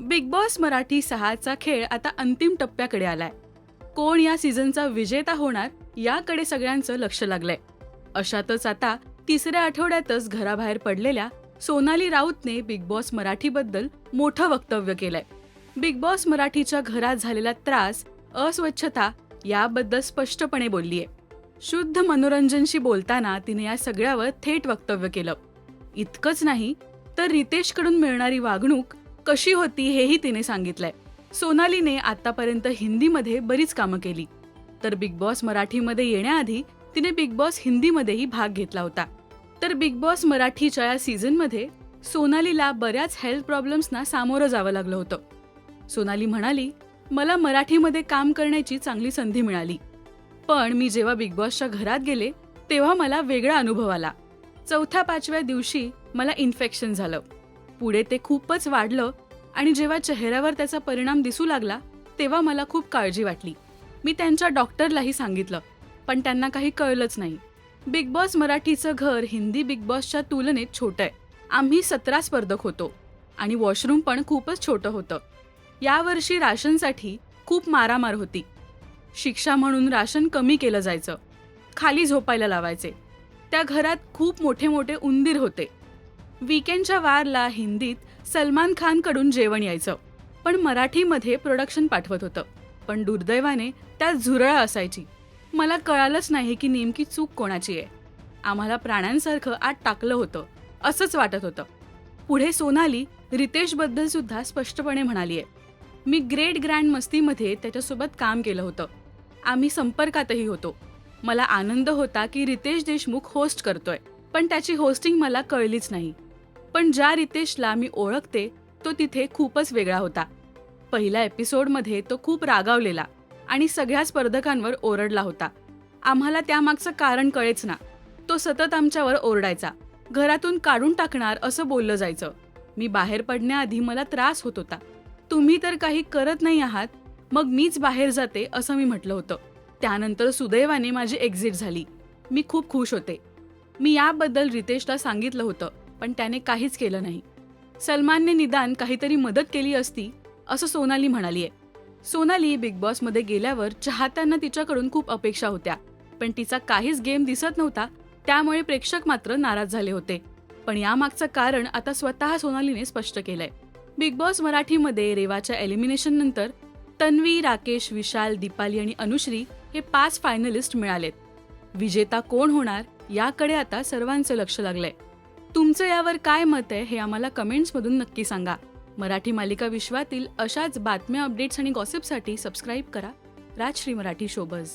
Big boss Marathi 6चा खेळ आता अंतिम टप्प्याकडे आलाय. कोण या सीझनचा विजेता होणार याकडे सगळ्यांचं लक्ष लागलंय. अशातच आता तिसऱ्या आठवड्यातच घराबाहेर पडलेल्या सोनाली राऊतने बिग बॉस मराठीबद्दल मोठं वक्तव्य केलंय. बिग बॉस मराठीच्या घरात झालेला त्रास, अस्वच्छता याबद्दल स्पष्टपणे बोललीये. शुद्ध मनोरंजनशी बोलताना तिने या सगळ्यावर थेट वक्तव्य केलं. इतकंच नाही तर रितेशकडून मिळणारी वागणूक कशी होती हेही तिने सांगितलंय. सोनालीने आतापर्यंत हिंदीमध्ये बरीच कामं केली, तर बिग बॉस मराठीमध्ये येण्याआधी तिने बिग बॉस हिंदीमध्येही भाग घेतला होता. तर बिग बॉस मराठीच्या या सीझनमध्ये सोनालीला बऱ्याच हेल्थ प्रॉब्लेम्सना सामोरं जावं लागलं होतं. सोनाली म्हणाली, मला मराठीमध्ये काम करण्याची चांगली संधी मिळाली, पण मी जेव्हा बिग बॉसच्या घरात गेले तेव्हा मला वेगळा अनुभव आला. 4-5व्या दिवशी मला इन्फेक्शन झालं. पुढे ते खूपच वाढलं आणि जेव्हा चेहऱ्यावर त्याचा परिणाम दिसू लागला तेव्हा मला खूप काळजी वाटली. मी त्यांच्या डॉक्टरलाही सांगितलं, पण त्यांना काही कळलंच नाही. बिग बॉस मराठीचं घर हिंदी बिग बॉसच्या तुलनेत छोटं आहे. आम्ही 17 स्पर्धक होतो आणि वॉशरूम पण खूपच छोटं होतं. यावर्षी राशनसाठी खूप मारामार होती. शिक्षा म्हणून राशन कमी केलं जायचं, खाली झोपायला लावायचे. त्या घरात खूप मोठे मोठे उंदीर होते. वीकेंडच्या वारला हिंदीत सलमान खानकडून जेवण यायचं, पण मराठीमध्ये प्रोडक्शन पाठवत होतं. पण दुर्दैवाने त्यात झुरळ असायची. मला कळालंच नाही की नेमकी चूक कोणाची आहे. आम्हाला प्राण्यांसारखं आत टाकलं होतं असंच वाटत होतं. पुढे सोनाली रितेशबद्दल सुद्धा स्पष्टपणे म्हणालीये, मी ग्रेट ग्रँड मस्तीमध्ये त्याच्यासोबत काम केलं होतं. आम्ही संपर्कातही होतो. मला आनंद होता की रितेश देशमुख होस्ट करतोय, पण त्याची होस्टिंग मला कळलीच नाही. पण ज्या रितेशला मी ओळखते तो तिथे खूपच वेगळा होता. पहिल्या एपिसोडमध्ये तो खूप रागावलेला आणि सगळ्या स्पर्धकांवर ओरडला होता. आम्हाला त्यामागचं कारण कळेच ना. तो सतत आमच्यावर ओरडायचा, घरातून काढून टाकणार असं बोललं जायचं. मी बाहेर पडण्याआधी मला त्रास होत होता. तुम्ही तर काही करत नाही आहात, मग मीच बाहेर जाते असं मी म्हटलं होतं. त्यानंतर सुदैवाने माझी एक्झिट झाली. मी खूप खुश होते. मी याबद्दल रितेशला सांगितलं होतं, पण त्याने काहीच केलं नाही. सलमानने निदान काहीतरी मदत केली असती असं सोनाली म्हणालीये. सोनाली बिग बॉसमध्ये गेल्यावर चाहत्यांना तिच्याकडून खूप अपेक्षा होत्या, पण तिचा काहीच गेम दिसत नव्हता. त्यामुळे प्रेक्षक मात्र नाराज झाले होते. पण यामागचं कारण आता स्वतः सोनालीने स्पष्ट केलंय. बिग बॉस मराठीमध्ये रेवाच्या एलिमिनेशन नंतर तन्वी, राकेश, विशाल, दीपाली आणि अनुश्री हे 5 फायनलिस्ट मिळालेत. विजेता कोण होणार याकडे आता सर्वांचं लक्ष लागलंय. तुमचं यावर काय मत आहे हे आम्हाला कमेंट्समधून नक्की सांगा. मराठी मालिका विश्वातील अशाच बातम्या, अपडेट्स आणि गॉसिपसाठी सबस्क्राईब करा राजश्री मराठी शोबज.